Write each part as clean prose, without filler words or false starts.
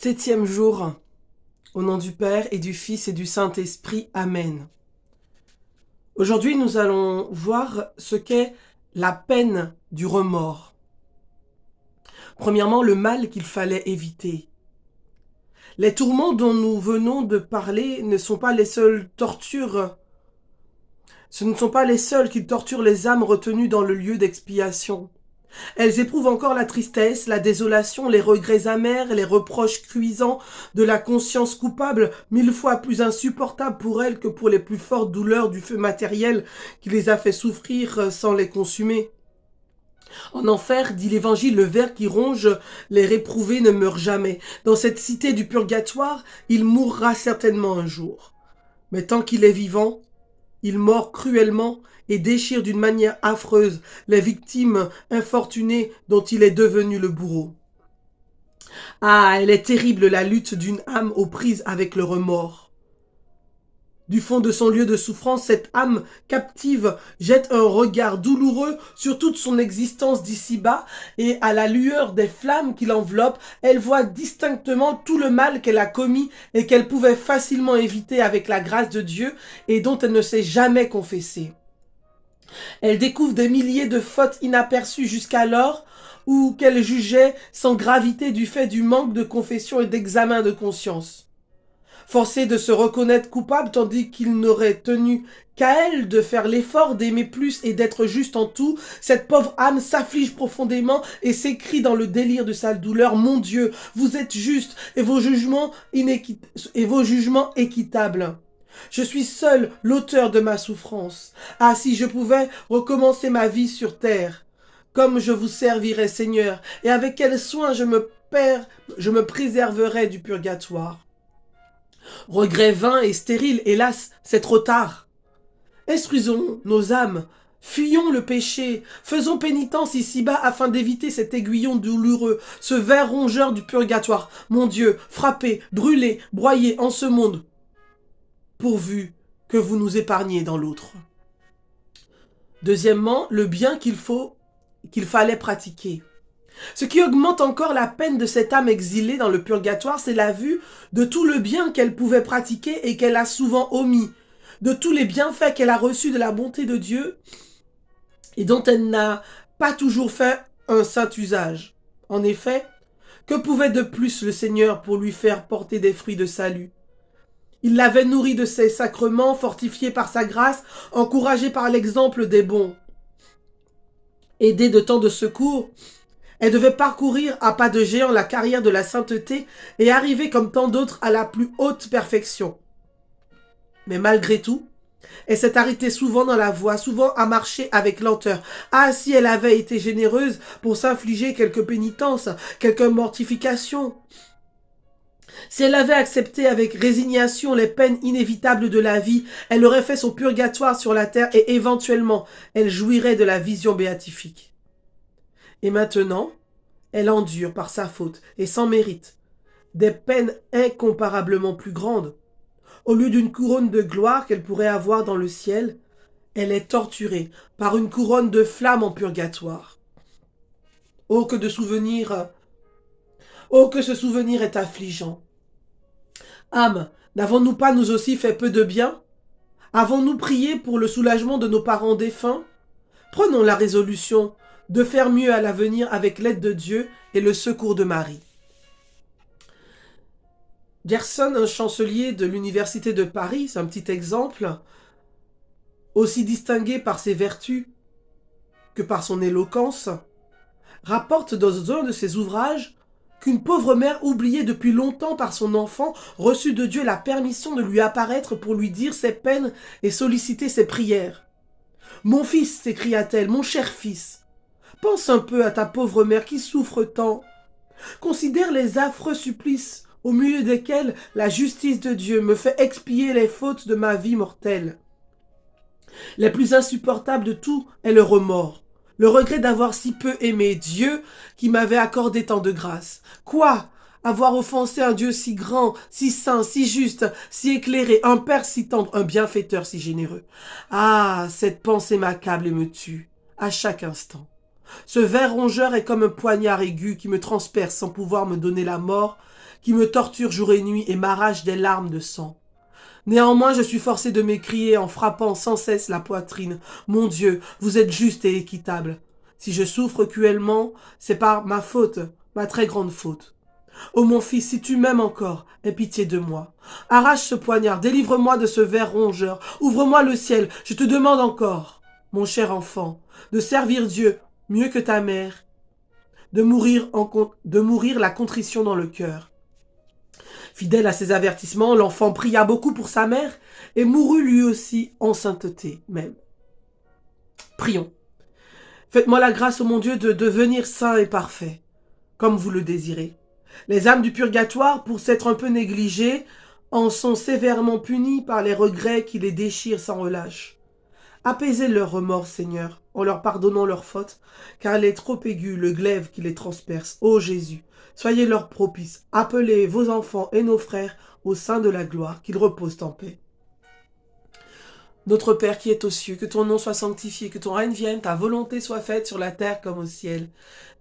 Septième jour, au nom du Père et du Fils et du Saint-Esprit. Amen. Aujourd'hui, nous allons voir ce qu'est la peine du remords. Premièrement, le mal qu'il fallait éviter. Les tourments dont nous venons de parler ne sont pas les seules tortures. Ce ne sont pas les seuls qui torturent les âmes retenues dans le lieu d'expiation. Elles éprouvent encore la tristesse, la désolation, les regrets amers, les reproches cuisants de la conscience coupable, 1000 fois plus insupportables pour elles que pour les plus fortes douleurs du feu matériel qui les a fait souffrir sans les consumer. En enfer, dit l'Évangile, le ver qui ronge les réprouvés ne meurt jamais. Dans cette cité du purgatoire, il mourra certainement un jour. Mais tant qu'il est vivant, il mord cruellement et déchire d'une manière affreuse les victimes infortunées dont il est devenu le bourreau. Ah, elle est terrible la lutte d'une âme aux prises avec le remords. Du fond de son lieu de souffrance, cette âme captive jette un regard douloureux sur toute son existence d'ici-bas et à la lueur des flammes qui l'enveloppent, elle voit distinctement tout le mal qu'elle a commis et qu'elle pouvait facilement éviter avec la grâce de Dieu et dont elle ne s'est jamais confessée. Elle découvre des milliers de fautes inaperçues jusqu'alors ou qu'elle jugeait sans gravité du fait du manque de confession et d'examen de conscience. Forcée de se reconnaître coupable tandis qu'il n'aurait tenu qu'à elle de faire l'effort d'aimer plus et d'être juste en tout, cette pauvre âme s'afflige profondément et s'écrie dans le délire de sa douleur: « Mon Dieu, vous êtes juste et vos jugements équitables. Je suis seul l'auteur de ma souffrance. Ah, si je pouvais recommencer ma vie sur terre, comme je vous servirais, Seigneur, et avec quel soin je me préserverais du purgatoire. » Regret vain et stérile, hélas, c'est trop tard. Instruisons nos âmes, fuyons le péché, faisons pénitence ici-bas afin d'éviter cet aiguillon douloureux, ce ver rongeur du purgatoire. Mon Dieu, frappez, brûlez, broyez en ce monde, pourvu que vous nous épargniez dans l'autre. Deuxièmement, le bien qu'il fallait pratiquer. Ce qui augmente encore la peine de cette âme exilée dans le purgatoire, c'est la vue de tout le bien qu'elle pouvait pratiquer et qu'elle a souvent omis, de tous les bienfaits qu'elle a reçus de la bonté de Dieu et dont elle n'a pas toujours fait un saint usage. En effet, que pouvait de plus le Seigneur pour lui faire porter des fruits de salut? Il l'avait nourrie de ses sacrements, fortifiée par sa grâce, encouragée par l'exemple des bons. Aidée de tant de secours, elle devait parcourir à pas de géant la carrière de la sainteté et arriver comme tant d'autres à la plus haute perfection. Mais malgré tout, elle s'est arrêtée souvent dans la voie, souvent à marcher avec lenteur. Ah, si elle avait été généreuse pour s'infliger quelques pénitences, quelques mortifications. Si elle avait accepté avec résignation les peines inévitables de la vie, elle aurait fait son purgatoire sur la terre et éventuellement, elle jouirait de la vision béatifique. Et maintenant, elle endure par sa faute et sans mérite des peines incomparablement plus grandes. Au lieu d'une couronne de gloire qu'elle pourrait avoir dans le ciel, elle est torturée par une couronne de flammes en purgatoire. Oh, que de souvenirs! Oh, que ce souvenir est affligeant! Âme, n'avons-nous pas nous aussi fait peu de bien? Avons-nous prié pour le soulagement de nos parents défunts? Prenons la résolution de faire mieux à l'avenir avec l'aide de Dieu et le secours de Marie. Gerson, un chancelier de l'université de Paris, c'est un petit exemple, aussi distingué par ses vertus que par son éloquence, rapporte dans un de ses ouvrages qu'une pauvre mère oubliée depuis longtemps par son enfant reçut de Dieu la permission de lui apparaître pour lui dire ses peines et solliciter ses prières. « Mon fils, s'écria-t-elle, mon cher fils, pense un peu à ta pauvre mère qui souffre tant. Considère les affreux supplices au milieu desquels la justice de Dieu me fait expier les fautes de ma vie mortelle. Les plus insupportables de tout est le remords, le regret d'avoir si peu aimé Dieu qui m'avait accordé tant de grâce. Quoi? Avoir offensé un Dieu si grand, si saint, si juste, si éclairé, un Père si tendre, un bienfaiteur si généreux. Ah, cette pensée m'accable et me tue, à chaque instant. Ce ver rongeur est comme un poignard aigu qui me transperce sans pouvoir me donner la mort, qui me torture jour et nuit et m'arrache des larmes de sang. Néanmoins, je suis forcé de m'écrier en frappant sans cesse la poitrine. Mon Dieu, vous êtes juste et équitable. Si je souffre cruellement, c'est par ma faute, ma très grande faute. Ô mon fils, si tu m'aimes encore, aie pitié de moi. Arrache ce poignard, délivre-moi de ce ver rongeur, ouvre-moi le ciel, je te demande encore, mon cher enfant, de servir Dieu mieux que ta mère, de mourir la contrition dans le cœur. Fidèle à ses avertissements, l'enfant pria beaucoup pour sa mère et mourut lui aussi en sainteté même. Prions. Faites-moi la grâce, ô mon Dieu, de devenir saint et parfait, comme vous le désirez. Les âmes du purgatoire, pour s'être un peu négligées, en sont sévèrement punies par les regrets qui les déchirent sans relâche. Apaisez leurs remords, Seigneur, en leur pardonnant leurs fautes, car elle est trop aiguë, le glaive qui les transperce. Ô Jésus, soyez leur propice. Appelez vos enfants et nos frères au sein de la gloire, qu'ils reposent en paix. Notre Père qui est aux cieux, que ton nom soit sanctifié, que ton règne vienne, ta volonté soit faite sur la terre comme au ciel.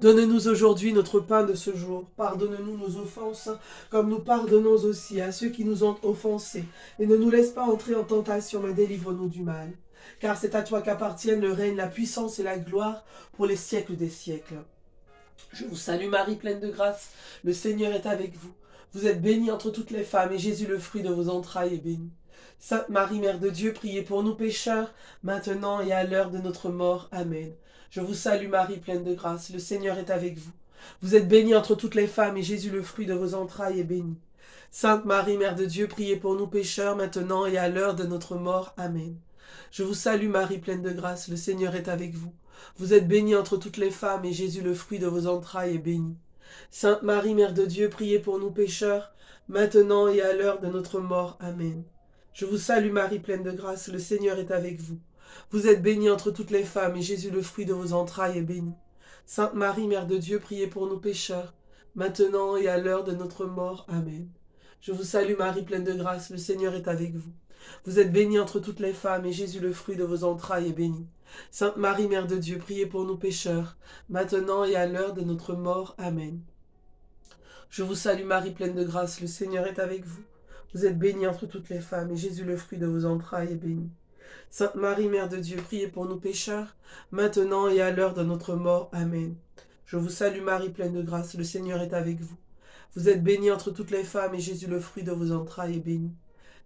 Donne-nous aujourd'hui notre pain de ce jour. Pardonne-nous nos offenses, comme nous pardonnons aussi à ceux qui nous ont offensés. Et ne nous laisse pas entrer en tentation, mais délivre-nous du mal. Car c'est à toi qu'appartiennent le règne, la puissance et la gloire pour les siècles des siècles. Je vous salue Marie, pleine de grâce. Le Seigneur est avec vous. Vous êtes bénie entre toutes les femmes, et Jésus, le fruit de vos entrailles, est béni. Sainte Marie, Mère de Dieu, priez pour nous pécheurs, maintenant et à l'heure de notre mort. Amen. Je vous salue Marie, pleine de grâce. Le Seigneur est avec vous. Vous êtes bénie entre toutes les femmes, et Jésus, le fruit de vos entrailles, est béni. Sainte Marie, Mère de Dieu, priez pour nous pécheurs, maintenant et à l'heure de notre mort. Amen. Je vous salue Marie, pleine de grâce. Le Seigneur est avec vous. Vous êtes bénie entre toutes les femmes, et Jésus, le fruit de vos entrailles, est béni. Sainte Marie, Mère de Dieu, priez pour nous pécheurs, maintenant et à l'heure de notre mort. Amen. Je vous salue Marie, pleine de grâce, le Seigneur est avec vous. Vous êtes bénie entre toutes les femmes, et Jésus, le fruit de vos entrailles, est béni. Sainte Marie, Mère de Dieu, priez pour nous pécheurs, maintenant et à l'heure de notre mort. Amen. Je vous salue Marie, pleine de grâce, le Seigneur est avec vous. Vous êtes bénie entre toutes les femmes, et Jésus, le fruit de vos entrailles, est béni. Sainte Marie, Mère de Dieu, priez pour nous pécheurs, maintenant et à l'heure de notre mort. Amen. Je vous salue Marie, pleine de grâce, le Seigneur est avec vous. Vous êtes bénie entre toutes les femmes, et Jésus, le fruit de vos entrailles, est béni. Sainte Marie, Mère de Dieu, priez pour nous pécheurs, maintenant et à l'heure de notre mort. Amen. Je vous salue Marie, pleine de grâce, le Seigneur est avec vous. Vous êtes bénie entre toutes les femmes, et Jésus, le fruit de vos entrailles, est béni.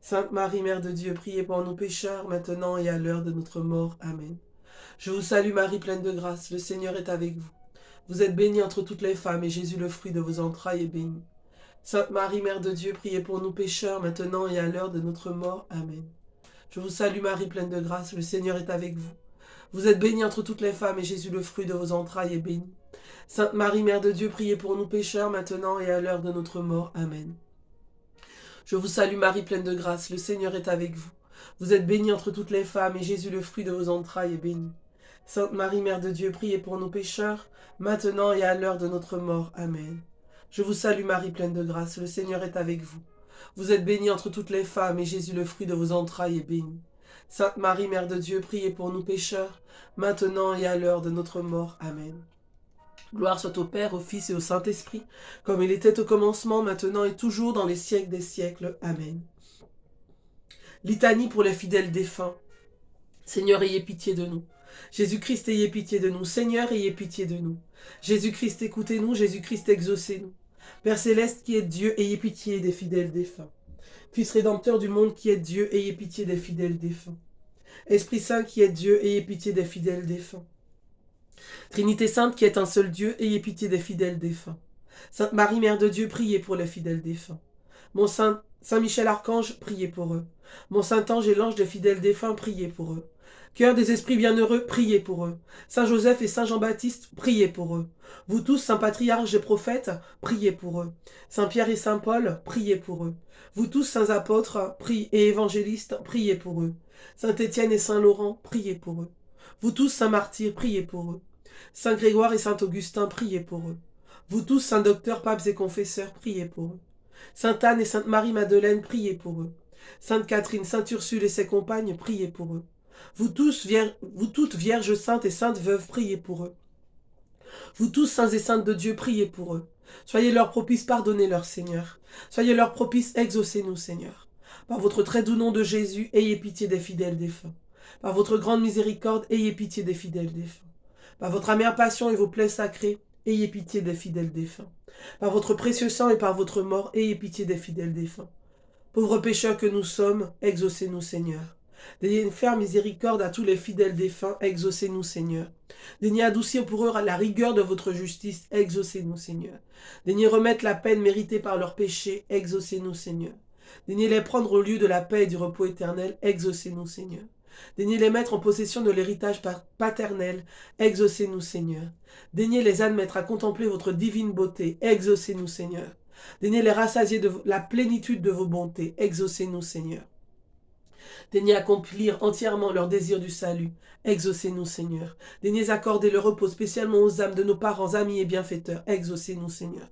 Sainte Marie, Mère de Dieu, priez pour nous pécheurs, maintenant et à l'heure de notre mort. Amen. Je vous salue Marie, pleine de grâce, le Seigneur est avec vous. Vous êtes bénie entre toutes les femmes, et Jésus, le fruit de vos entrailles, est béni. Sainte Marie, Mère de Dieu, priez pour nous pécheurs, maintenant et à l'heure de notre mort. Amen. Je vous salue Marie, pleine de grâce, le Seigneur est avec vous. Vous êtes bénie entre toutes les femmes, et Jésus, le fruit de vos entrailles, est béni. Sainte Marie, Mère de Dieu, priez pour nous pécheurs, maintenant et à l'heure de notre mort. Amen. Je vous salue Marie, pleine de grâce, le Seigneur est avec vous. Vous êtes bénie entre toutes les femmes, et Jésus, le fruit de vos entrailles, est béni. Sainte Marie, Mère de Dieu, priez pour nous pécheurs, maintenant et à l'heure de notre mort. Amen. Je vous salue Marie, pleine de grâce, le Seigneur est avec vous. Vous êtes bénie entre toutes les femmes, et Jésus, le fruit de vos entrailles, est béni. Sainte Marie, Mère de Dieu, priez pour nous pécheurs, maintenant et à l'heure de notre mort. Amen. Gloire soit au Père, au Fils et au Saint-Esprit, comme il était au commencement, maintenant et toujours, dans les siècles des siècles. Amen. Litanie pour les fidèles défunts. Seigneur, ayez pitié de nous. Jésus-Christ, ayez pitié de nous. Seigneur, ayez pitié de nous. Jésus-Christ, écoutez-nous. Jésus-Christ, exaucez-nous. Père céleste qui est Dieu, ayez pitié des fidèles défunts. Fils rédempteur du monde qui est Dieu, ayez pitié des fidèles défunts. Esprit Saint qui est Dieu, ayez pitié des fidèles défunts. Trinité Sainte qui est un seul Dieu, ayez pitié des fidèles défunts. Sainte Marie, Mère de Dieu, priez pour les fidèles défunts. Mon Saint Michel Archange, priez pour eux. Mon Saint-Ange et l'ange des fidèles défunts, priez pour eux. Cœur des esprits bienheureux, priez pour eux. Saint Joseph et Saint Jean-Baptiste, priez pour eux. Vous tous, Saint Patriarche des prophètes, priez pour eux. Saint Pierre et Saint Paul, priez pour eux. Vous tous, Saints apôtres et évangélistes, priez pour eux. Saint Étienne et Saint Laurent, priez pour eux. Vous tous, Saints martyrs, priez pour eux. Saint Grégoire et Saint Augustin, priez pour eux. Vous tous, Saints docteurs, papes et confesseurs, priez pour eux. Sainte Anne et Sainte Marie-Madeleine, priez pour eux. Sainte Catherine, Sainte Ursule et ses compagnes, priez pour eux. Vous toutes, Vierges saintes et saintes veuves, priez pour eux. Vous tous, saints et saintes de Dieu, priez pour eux. Soyez leurs propices, pardonnez-leur, Seigneur. Soyez leurs propices, exaucez-nous, Seigneur. Par votre très doux nom de Jésus, ayez pitié des fidèles défunts. Par votre grande miséricorde, ayez pitié des fidèles défunts. Par votre amère passion et vos plaies sacrées, ayez pitié des fidèles défunts. Par votre précieux sang et par votre mort, ayez pitié des fidèles défunts. Pauvres pécheurs que nous sommes, exaucez-nous, Seigneur. Daignez faire miséricorde à tous les fidèles défunts, exaucez-nous, Seigneur. Daignez adoucir pour eux la rigueur de votre justice, exaucez-nous, Seigneur. Daignez remettre la peine méritée par leurs péchés, exaucez-nous, Seigneur. Daignez les prendre au lieu de la paix et du repos éternel, exaucez-nous, Seigneur. Daignez les mettre en possession de l'héritage paternel, exaucez-nous, Seigneur. Daignez les admettre à contempler votre divine beauté, exaucez-nous, Seigneur. Daignez les rassasier de la plénitude de vos bontés, exaucez-nous, Seigneur. Daignez accomplir entièrement leur désir du salut. Exaucez-nous, Seigneur. Daignez accorder le repos spécialement aux âmes de nos parents, amis et bienfaiteurs. Exaucez-nous, Seigneur.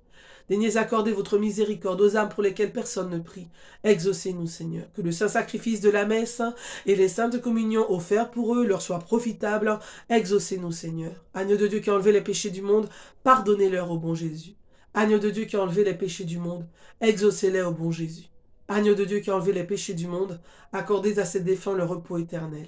Daignez accorder votre miséricorde aux âmes pour lesquelles personne ne prie. Exaucez-nous, Seigneur. Que le saint sacrifice de la messe et les saintes communions offertes pour eux leur soient profitables. Exaucez-nous, Seigneur. Agneau de Dieu qui a enlevé les péchés du monde, pardonnez-leur au bon Jésus. Agneau de Dieu qui a enlevé les péchés du monde, exaucez-les au bon Jésus. Agneau de Dieu qui a enlevé les péchés du monde, accordez à ses défunts le repos éternel.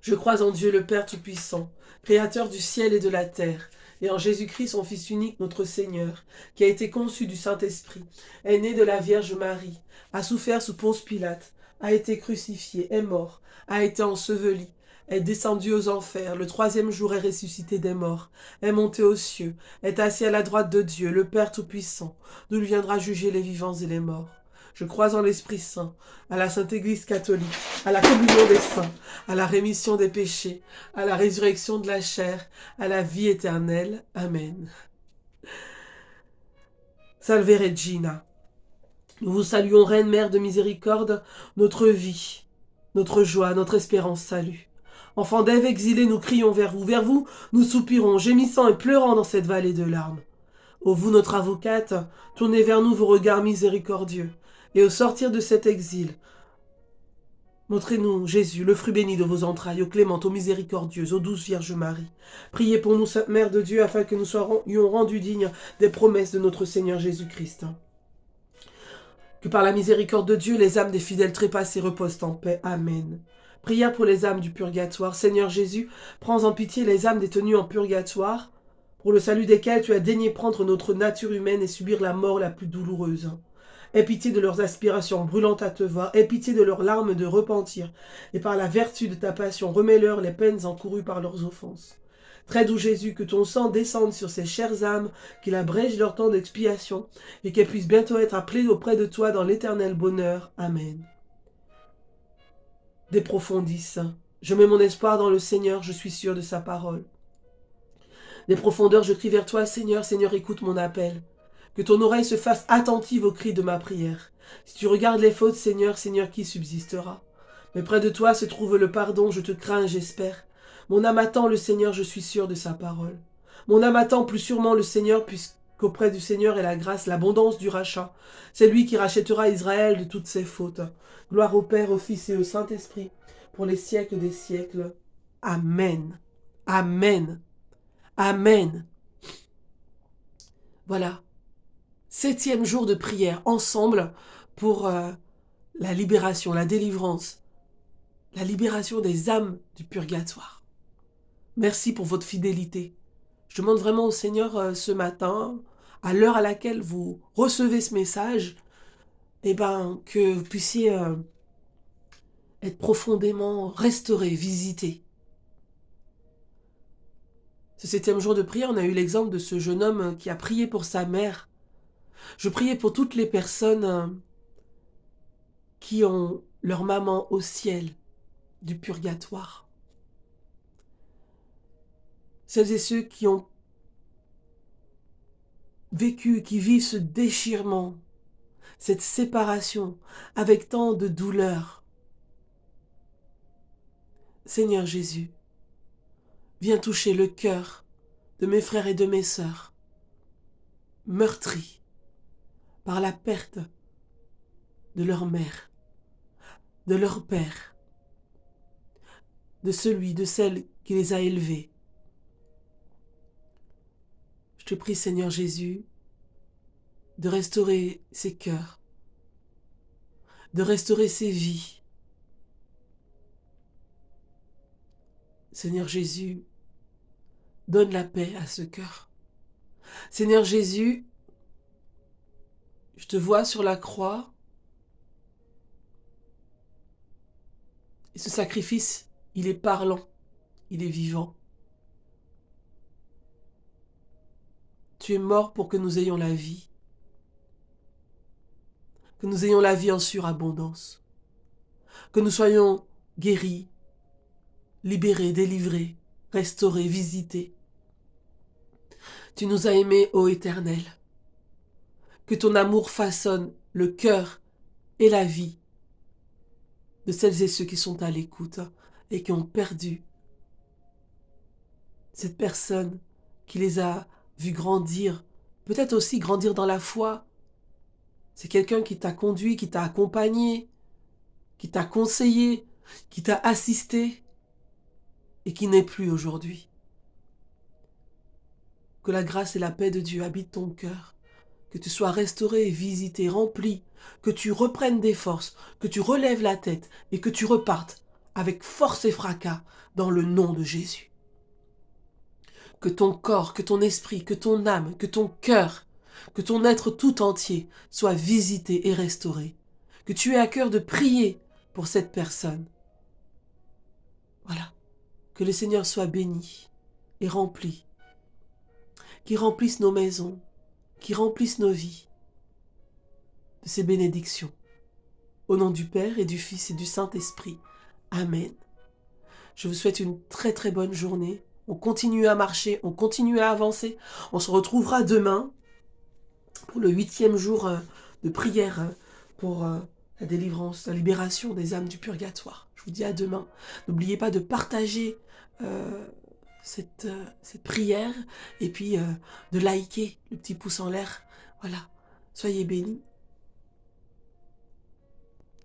Je crois en Dieu le Père Tout-Puissant, Créateur du ciel et de la terre, et en Jésus-Christ, son Fils unique, notre Seigneur, qui a été conçu du Saint-Esprit, est né de la Vierge Marie, a souffert sous Ponce Pilate, a été crucifié, est mort, a été enseveli, est descendu aux enfers, le troisième jour est ressuscité des morts, est monté aux cieux, est assis à la droite de Dieu, le Père Tout-Puissant, d'où il viendra juger les vivants et les morts. Je crois en l'Esprit Saint, à la Sainte Église catholique, à la communion des saints, à la rémission des péchés, à la résurrection de la chair, à la vie éternelle. Amen. Salve Regina. Nous vous saluons, Reine Mère de miséricorde, notre vie, notre joie, notre espérance, salut. Enfants d'Ève exilés, nous crions vers vous nous soupirons, gémissant et pleurant dans cette vallée de larmes. Ô vous, notre avocate, tournez vers nous vos regards miséricordieux, et au sortir de cet exil, montrez-nous, Jésus, le fruit béni de vos entrailles, ô clémente, ô miséricordieuse, ô douce Vierge Marie. Priez pour nous, Sainte Mère de Dieu, afin que nous soyons rendus dignes des promesses de notre Seigneur Jésus-Christ. Que par la miséricorde de Dieu, les âmes des fidèles trépassés reposent en paix. Amen. Prière pour les âmes du purgatoire. Seigneur Jésus, prends en pitié les âmes détenues en purgatoire, pour le salut desquelles tu as daigné prendre notre nature humaine et subir la mort la plus douloureuse. Aie pitié de leurs aspirations brûlantes à te voir, aie pitié de leurs larmes de repentir, et par la vertu de ta passion, remets-leur les peines encourues par leurs offenses. Très doux Jésus, que ton sang descende sur ces chères âmes, qu'il abrège leur temps d'expiation, et qu'elles puissent bientôt être appelées auprès de toi dans l'éternel bonheur. Amen. Des profondis, je mets mon espoir dans le Seigneur, je suis sûr de sa parole. Des profondeurs, je crie vers toi, Seigneur, Seigneur, écoute mon appel. Que ton oreille se fasse attentive aux cris de ma prière. Si tu regardes les fautes, Seigneur, Seigneur, qui subsistera? Mais près de toi se trouve le pardon, je te crains et j'espère. Mon âme attend le Seigneur, je suis sûr de sa parole. Mon âme attend plus sûrement le Seigneur, puisqu'auprès du Seigneur est la grâce, l'abondance du rachat. C'est lui qui rachètera Israël de toutes ses fautes. Gloire au Père, au Fils et au Saint-Esprit, pour les siècles des siècles. Amen. Amen. Amen. Voilà. 7e jour de prière ensemble pour la libération, la délivrance, la libération des âmes du purgatoire. Merci pour votre fidélité. Je demande vraiment au Seigneur ce matin, à l'heure à laquelle vous recevez ce message, que vous puissiez être profondément restauré, visité. Ce 7e jour de prière, on a eu l'exemple de ce jeune homme qui a prié pour sa mère. Je priais pour toutes les personnes qui ont leur maman au ciel du purgatoire. Celles et ceux qui ont vécu, qui vivent ce déchirement, cette séparation avec tant de douleur. Seigneur Jésus, viens toucher le cœur de mes frères et de mes sœurs, meurtris par la perte de leur mère, de leur père, de celui, de celle qui les a élevés. te prie, Seigneur Jésus, de restaurer ces cœurs, de restaurer ces vies. Seigneur Jésus, donne la paix à ce cœur. Seigneur Jésus, je te vois sur la croix, et ce sacrifice, il est parlant, il est vivant. Tu es mort pour que nous ayons la vie, que nous ayons la vie en surabondance, que nous soyons guéris, libérés, délivrés, restaurés, visités. Tu nous as aimés, ô Éternel. Que ton amour façonne le cœur et la vie de celles et ceux qui sont à l'écoute et qui ont perdu cette personne qui les a vus grandir, peut-être aussi grandir dans la foi. C'est quelqu'un qui t'a conduit, qui t'a accompagné, qui t'a conseillé, qui t'a assisté et qui n'est plus aujourd'hui. Que la grâce et la paix de Dieu habitent ton cœur, que tu sois restauré, visité, rempli, que tu reprennes des forces, que tu relèves la tête et que tu repartes avec force et fracas dans le nom de Jésus. Que ton corps, que ton esprit, que ton âme, que ton cœur, que ton être tout entier soit visité et restauré. Que tu aies à cœur de prier pour cette personne. Voilà. Que le Seigneur soit béni et rempli. Qu'il remplisse nos maisons, qu'il remplisse nos vies de ses bénédictions. Au nom du Père et du Fils et du Saint-Esprit. Amen. Je vous souhaite une très très bonne journée. On continue à marcher, on continue à avancer. On se retrouvera demain pour le 8e jour de prière pour la délivrance, la libération des âmes du purgatoire. Je vous dis à demain. N'oubliez pas de partager cette prière et puis de liker le petit pouce en l'air. Voilà. Soyez bénis.